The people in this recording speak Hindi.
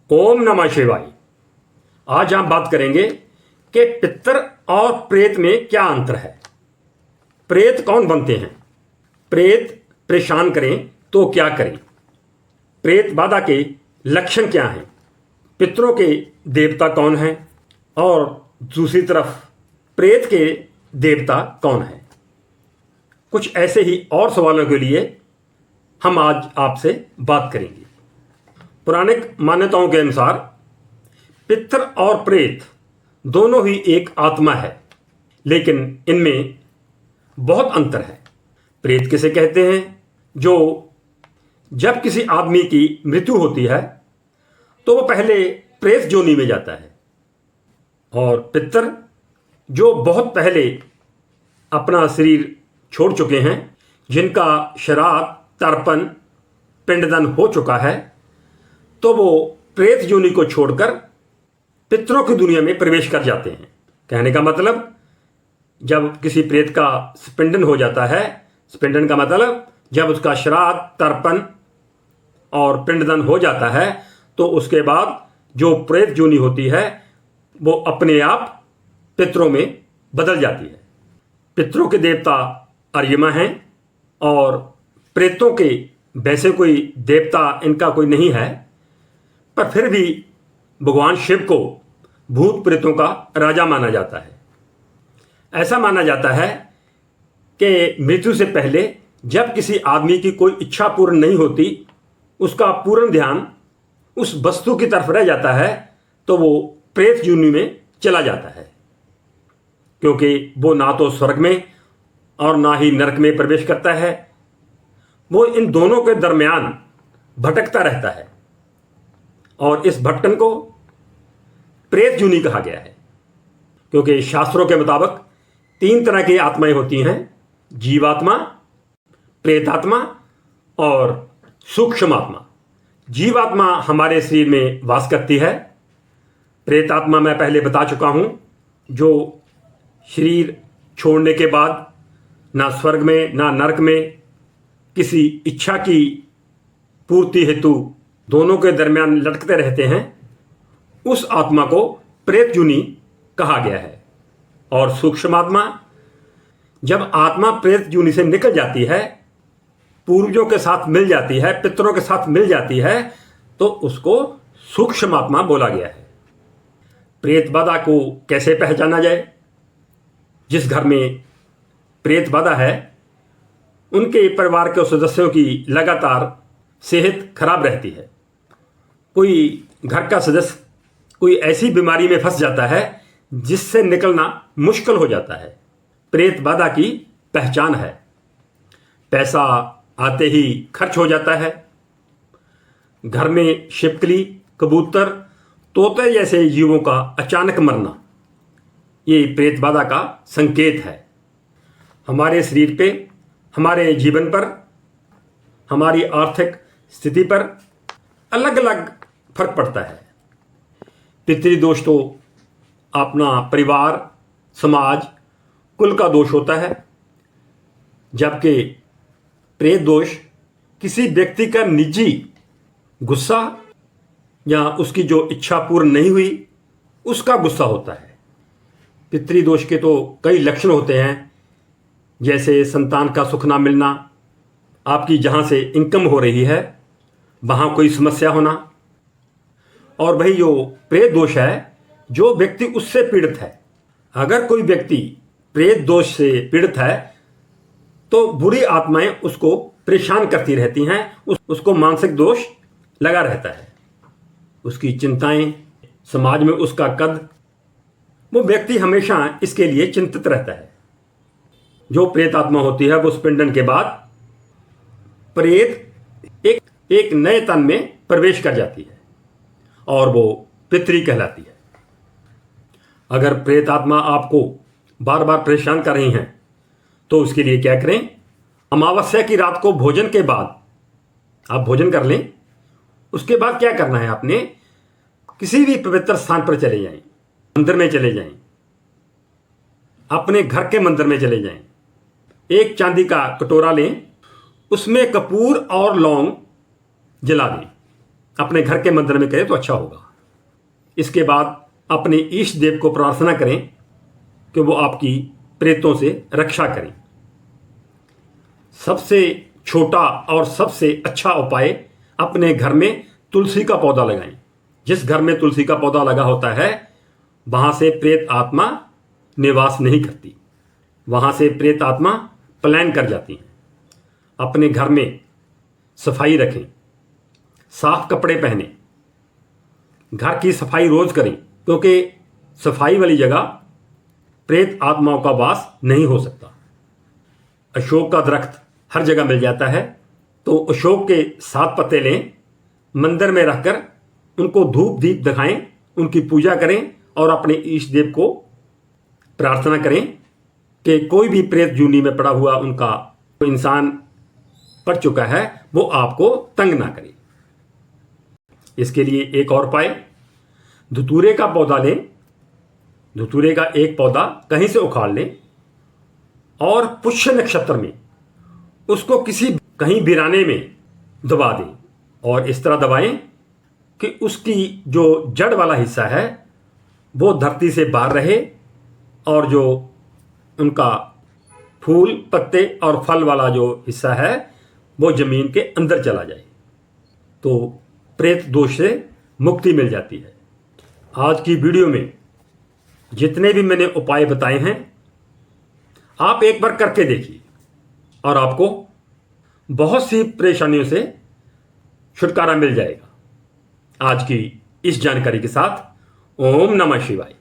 ओम नमः शिवाय। आज हम बात करेंगे कि पितर और प्रेत में क्या अंतर है। प्रेत कौन बनते हैं, प्रेत परेशान करें तो क्या करें, प्रेत बाधा के लक्षण क्या हैं, पितरों के देवता कौन हैं और दूसरी तरफ प्रेत के देवता कौन हैं। कुछ ऐसे ही और सवालों के लिए हम आज आपसे बात करेंगे। पौराणिक मान्यताओं के अनुसार पितर और प्रेत दोनों ही एक आत्मा है, लेकिन इनमें बहुत अंतर है। प्रेत किसे कहते हैं? जो जब किसी आदमी की मृत्यु होती है तो वो पहले प्रेत जोनि में जाता है, और पितर जो बहुत पहले अपना शरीर छोड़ चुके हैं, जिनका श्राद्ध तर्पण पिंडदान हो चुका है, तो वो प्रेत योनि को छोड़कर पितरों की दुनिया में प्रवेश कर जाते हैं। कहने का मतलब, जब किसी प्रेत का स्पिंडन हो जाता है, स्पिंडन का मतलब जब उसका श्राद्ध तर्पण और पिंडदान हो जाता है, तो उसके बाद जो प्रेत योनि होती है वो अपने आप पितरों में बदल जाती है। पितरों के देवता अर्यमा हैं, और प्रेतों के वैसे कोई देवता इनका कोई नहीं है, पर फिर भी भगवान शिव को भूत प्रेतों का राजा माना जाता है। ऐसा माना जाता है कि मृत्यु से पहले जब किसी आदमी की कोई इच्छा पूर्ण नहीं होती, उसका पूर्ण ध्यान उस वस्तु की तरफ रह जाता है, तो वो प्रेत योनि में चला जाता है, क्योंकि वो ना तो स्वर्ग में और ना ही नरक में प्रवेश करता है। वो इन दोनों के दरमियान भटकता रहता है, और इस भटकन को प्रेत योनि कहा गया है, क्योंकि शास्त्रों के मुताबिक 3 तरह की आत्माएं होती हैं: जीवात्मा, प्रेतात्मा और सूक्ष्म आत्मा। जीवात्मा हमारे शरीर में वास करती है। प्रेतात्मा मैं पहले बता चुका हूं, जो शरीर छोड़ने के बाद ना स्वर्ग में ना नरक में किसी इच्छा की पूर्ति हेतु दोनों के दरमियान लटकते रहते हैं, उस आत्मा को प्रेत योनि कहा गया है। और सूक्ष्म आत्मा, जब आत्मा प्रेत योनि से निकल जाती है, पूर्वजों के साथ मिल जाती है, पितरों के साथ मिल जाती है, तो उसको सूक्ष्म आत्मा बोला गया है। प्रेत बाधा को कैसे पहचाना जाए? जिस घर में प्रेत बाधा है, उनके परिवार के सदस्यों की लगातार सेहत खराब रहती है। कोई घर का सदस्य कोई ऐसी बीमारी में फंस जाता है जिससे निकलना मुश्किल हो जाता है। प्रेत बाधा की पहचान है। पैसा आते ही खर्च हो जाता है। घर में छिपकली, कबूतर, तोते जैसे जीवों का अचानक मरना, ये प्रेत बाधा का संकेत है। हमारे शरीर पे, हमारे जीवन पर, हमारी आर्थिक स्थिति पर अलग अलग फर्क पड़ता है। पितृदोष तो अपना परिवार, समाज, कुल का दोष होता है, जबकि प्रेत दोष किसी व्यक्ति का निजी गुस्सा या उसकी जो इच्छा पूर्ण नहीं हुई उसका गुस्सा होता है। पितृदोष के तो कई लक्षण होते हैं, जैसे संतान का सुख ना मिलना, आपकी जहाँ से इनकम हो रही है वहाँ कोई समस्या होना, और वही जो प्रेत दोष है, जो व्यक्ति उससे पीड़ित है। अगर कोई व्यक्ति प्रेत दोष से पीड़ित है तो बुरी आत्माएं उसको परेशान करती रहती हैं, उसको मानसिक दोष लगा रहता है, उसकी चिंताएं, समाज में उसका कद, वो व्यक्ति हमेशा इसके लिए चिंतित रहता है। जो प्रेत आत्मा होती है वो स्पिंडन के बाद प्रेत एक नए तन में प्रवेश कर जाती है, और वो पितरी कहलाती है। अगर प्रेत आत्मा आपको बार बार परेशान कर रही हैं, तो उसके लिए क्या करें? अमावस्या की रात को भोजन के बाद आप भोजन कर लें। उसके बाद क्या करना है? आपने किसी भी पवित्र स्थान पर चले जाएं, मंदिर में चले जाएं, अपने घर के मंदिर में चले जाएं, एक चांदी का कटोरा लें, उसमें कपूर और लौंग जला दें, अपने घर के मंदिर में करें तो अच्छा होगा। इसके बाद अपने इष्ट देव को प्रार्थना करें कि वो आपकी प्रेतों से रक्षा करें। सबसे छोटा और सबसे अच्छा उपाय, अपने घर में तुलसी का पौधा लगाएं। जिस घर में तुलसी का पौधा लगा होता है वहां से प्रेत आत्मा निवास नहीं करती, वहां से प्रेत आत्मा पलायन कर जाती हैं। अपने घर में सफाई रखें, साफ कपड़े पहने, घर की सफाई रोज करें, क्योंकि सफाई वाली जगह प्रेत आत्माओं का वास नहीं हो सकता। अशोक का दरख्त हर जगह मिल जाता है, तो अशोक के 7 पत्ते लें, मंदिर में रखकर उनको धूप दीप दिखाएं, उनकी पूजा करें और अपने इष्ट देव को प्रार्थना करें कि कोई भी प्रेत जूनी में पड़ा हुआ उनका इंसान पड़ चुका है वो आपको तंग ना करे। इसके लिए एक और उपाय, धतूरे का पौधा लें, धतूरे का एक पौधा कहीं से उखाड़ लें और पुष्य नक्षत्र में उसको कहीं बिराने में दबा दें और इस तरह दबाएं कि उसकी जो जड़ वाला हिस्सा है वो धरती से बाहर रहे और जो उनका फूल पत्ते और फल वाला जो हिस्सा है वो जमीन के अंदर चला जाए, तो प्रेत दोष से मुक्ति मिल जाती है। आज की वीडियो में जितने भी मैंने उपाय बताए हैं आप एक बार करके देखिए और आपको बहुत सी परेशानियों से छुटकारा मिल जाएगा। आज की इस जानकारी के साथ ओम नमः शिवाय।